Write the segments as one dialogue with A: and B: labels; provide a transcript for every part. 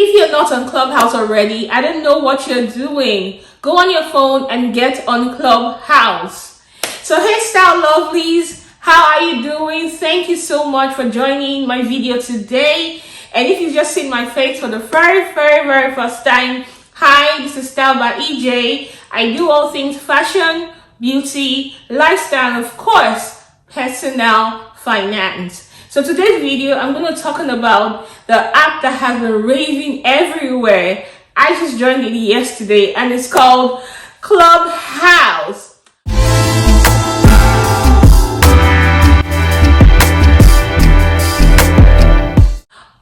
A: If you're not on Clubhouse already, I don't know what you're doing. Go on your phone and get on Clubhouse. So hey style lovelies, how are you doing? Thank you so much for joining my video today. And if you've just seen my face for the very first time, hi, this is Style by EJ. I do all things fashion, beauty, lifestyle, and of course, personal finance. So today's video, I'm going to talk about the app that has been raving everywhere. I just joined it yesterday and it's called Clubhouse.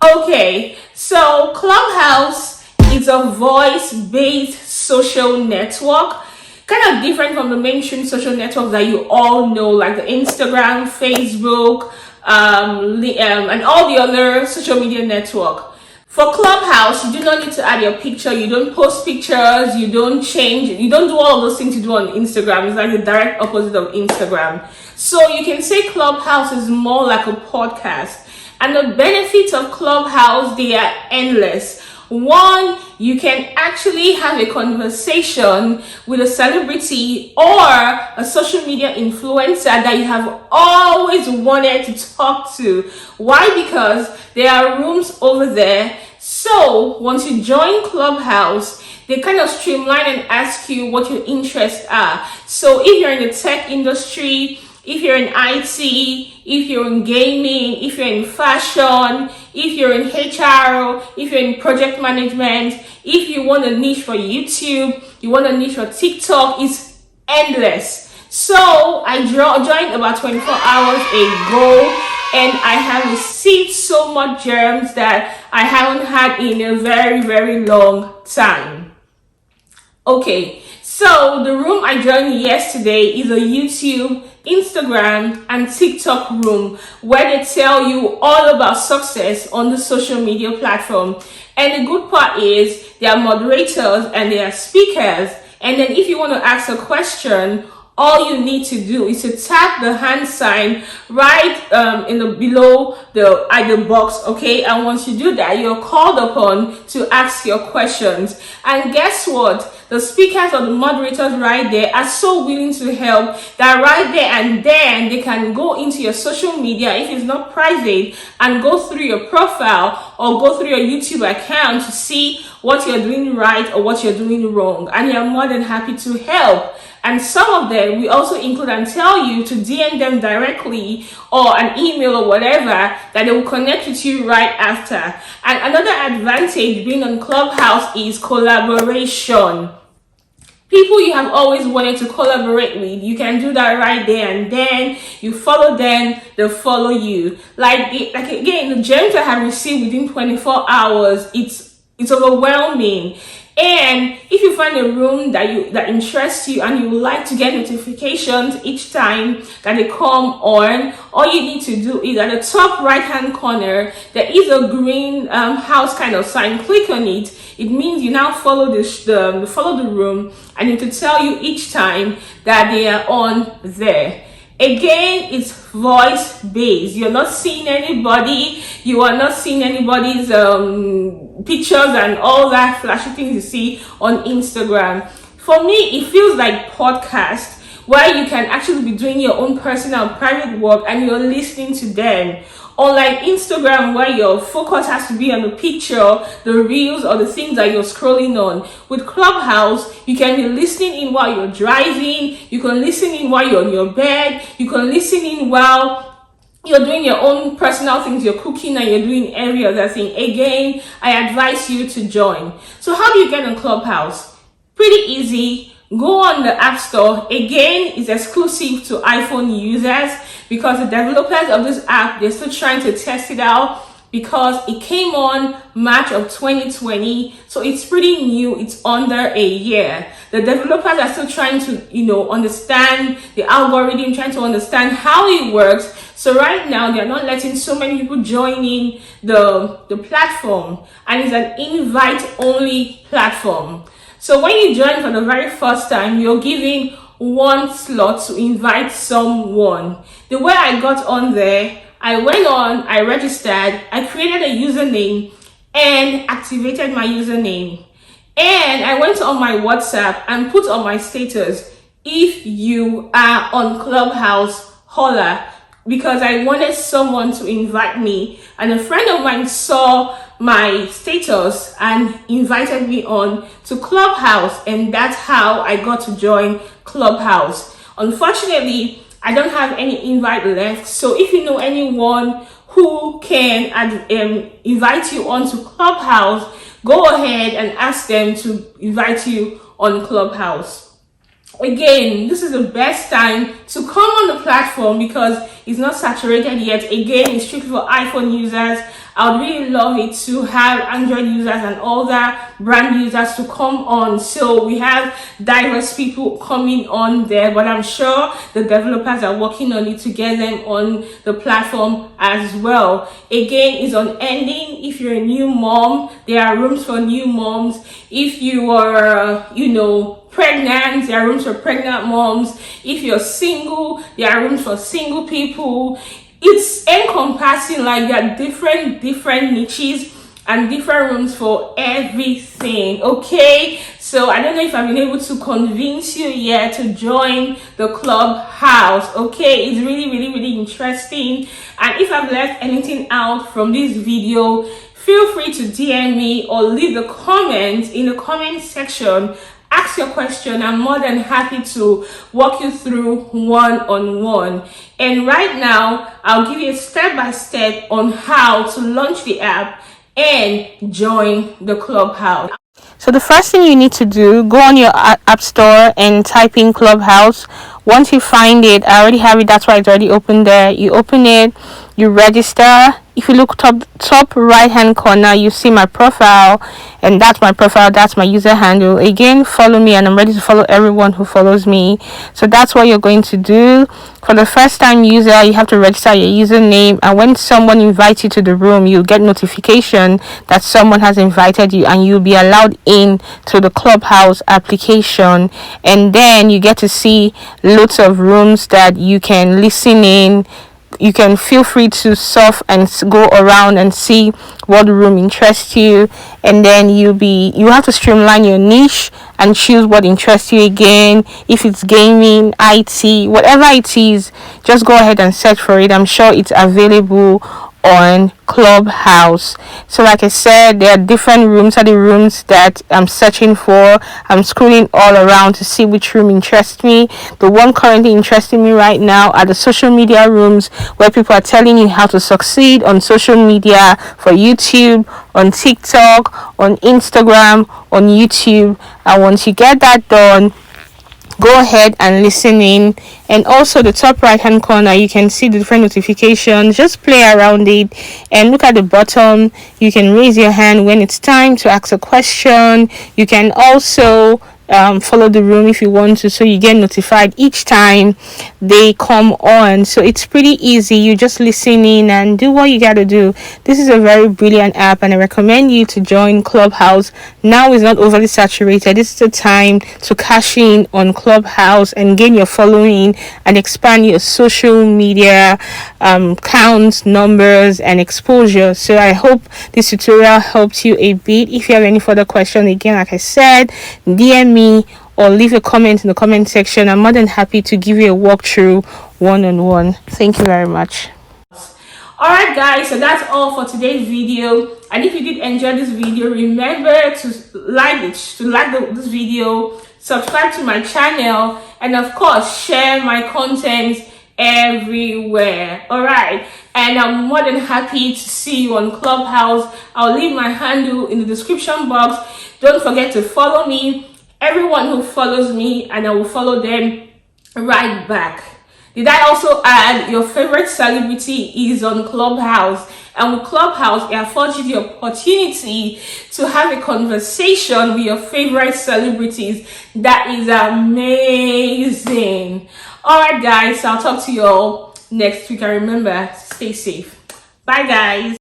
A: Okay, so Clubhouse is a voice-based social network, kind of different from the mainstream social networks that you all know, like the Instagram, Facebook, and all the other social media network. For Clubhouse, you do not need to add your picture. You don't post pictures. You don't change. You don't do all of those things you do on Instagram. It's like the direct opposite of Instagram. So you can say Clubhouse is more like a podcast. And the benefits of Clubhouse, they are endless. One, you can actually have a conversation with a celebrity or a social media influencer that you have always wanted to talk to. Why? Because there are rooms over there. So once you join Clubhouse, they kind of streamline and ask you what your interests are. So if you're in the tech industry, if you're in IT, if you're in gaming, if you're in fashion, if you're in HR, if you're in project management, if you want a niche for YouTube, you want a niche for TikTok, it's endless. So I joined about 24 hours ago and I have received so much gems that I haven't had in a very long time. Okay, so the room I joined yesterday is a YouTube, Instagram, and TikTok room where they tell you all about success on the social media platform. And the good part is they are moderators and they are speakers. And then if you want to ask a question, all you need to do is to tap the hand sign right in the below the box, okay? And once you do that, you're called upon to ask your questions. And guess what? The speakers or the moderators right there are so willing to help that right there and then they can go into your social media if it's not private and go through your profile or go through your YouTube account to see what you're doing right or what you're doing wrong. And you're more than happy to help. And some of them we also include and tell you to DM them directly or an email or whatever that they will connect with you right after. And another advantage being on Clubhouse is collaboration. People you have always wanted to collaborate with, you can do that right there and then. You follow them, they follow you. Like again, the gems I have received within 24 hours, it's overwhelming. And if you find a room that interests you and you would like to get notifications each time that they come on, all you need to do is at the top right hand corner, there is a green house kind of sign. Click on it. It means you now follow the room and it will tell you each time that they are on there. Again, it's voice based. You're not seeing anybody. You are not seeing anybody's pictures and all that flashy things you see on Instagram. For me, it feels like podcast where you can actually be doing your own personal private work and you're listening to them. Unlike Instagram where your focus has to be on the picture, the reels, or the things that you're scrolling on. With Clubhouse, you can be listening in while you're driving, you can listen in while you're on your bed, you can listen in while you're doing your own personal things, you're cooking and you're doing every other thing. Again, I advise you to join. So how do you get on Clubhouse? Pretty easy. Go on the App Store. Again, it's exclusive to iPhone users because the developers of this app, they're still trying to test it out because it came on March of 2020. So it's pretty new. It's under a year. The developers are still trying to, understand the algorithm, trying to understand how it works. So right now, they're not letting so many people join in the platform. And it's an invite-only platform. So when you join for the very first time, you're given one slot to invite someone. The way I got on there, I went on, I registered, I created a username, and activated my username. And I went on my WhatsApp and put on my status, if you are on Clubhouse, holla, because I wanted someone to invite me. And a friend of mine saw my status and invited me on to Clubhouse, and that's how I got to join Clubhouse. Unfortunately, I don't have any invite left, so if you know anyone who can invite you onto Clubhouse, go ahead and ask them to invite you on Clubhouse. Again, this is the best time to come on the platform because it's not saturated yet. Again, it's strictly for iPhone users. I would really love it to have Android users and other brand users to come on. So we have diverse people coming on there, but I'm sure the developers are working on it to get them on the platform as well. Again, it's on ending. If you're a new mom, there are rooms for new moms. If you are, pregnant, there are rooms for pregnant moms. If you're single, there are rooms for single people. It's encompassing, like there are different niches and different rooms for everything. Okay, so I don't know if I've been able to convince you yet to join the Clubhouse. Okay, it's really interesting, and if I've left anything out from this video, feel free to DM me or leave the comment in the comment section. Ask your question. I'm more than happy to walk you through one-on-one. And right now, I'll give you a step-by-step on how to launch the app and join the Clubhouse. So the first thing you need to do, go on your app store and type in Clubhouse. Once you find it, I already have it, that's why it's already open there. You open it, you register. If you look top right hand corner, you see my profile, and that's my profile, that's my user handle. Again, follow me, and I'm ready to follow everyone who follows me. So that's what you're going to do. For the first time user, you have to register your username, and when someone invites you to the room, you'll get notification that someone has invited you, and you'll be allowed in to the Clubhouse application. And then you get to see lots of rooms that you can listen in. You can feel free to surf and go around and see what room interests you, and then you have to streamline your niche and choose what interests you. Again, if it's gaming, IT, whatever it is, just go ahead and search for it. I'm sure it's available on Clubhouse. So like I said, there are different rooms, are the rooms that I'm searching for. I'm scrolling all around to see which room interests me. The one currently interesting me right now are the social media rooms, where people are telling you how to succeed on social media, for YouTube, on TikTok, on Instagram, on YouTube. And once you get that done, go ahead and listen in. And also the top right hand corner, you can see the different notifications. Just play around it and look at the bottom. You can raise your hand when it's time to ask a question. You can also follow the room if you want to, so you get notified each time they come on. So it's pretty easy. You just listen in and do what you gotta do. This is a very brilliant app, and I recommend you to join Clubhouse. Now is not overly saturated. This is the time to cash in on Clubhouse and gain your following and expand your social media counts, numbers, and exposure. So I hope this tutorial helped you a bit. If you have any further question, again, like I said, DM me or leave a comment in the comment section. I'm more than happy to give you a walkthrough one-on-one. Thank you very much. Alright guys, so that's all for today's video. And if you did enjoy this video, remember to like this video, subscribe to my channel, and of course share my content everywhere. Alright, and I'm more than happy to see you on Clubhouse. I'll leave my handle in the description box. Don't forget to follow me. Everyone who follows me, and I will follow them right back. Did I also add your favorite celebrity is on Clubhouse? And with Clubhouse, it affords you the opportunity to have a conversation with your favorite celebrities. That is amazing. Alright guys, so I'll talk to you all next week. And remember, stay safe. Bye guys.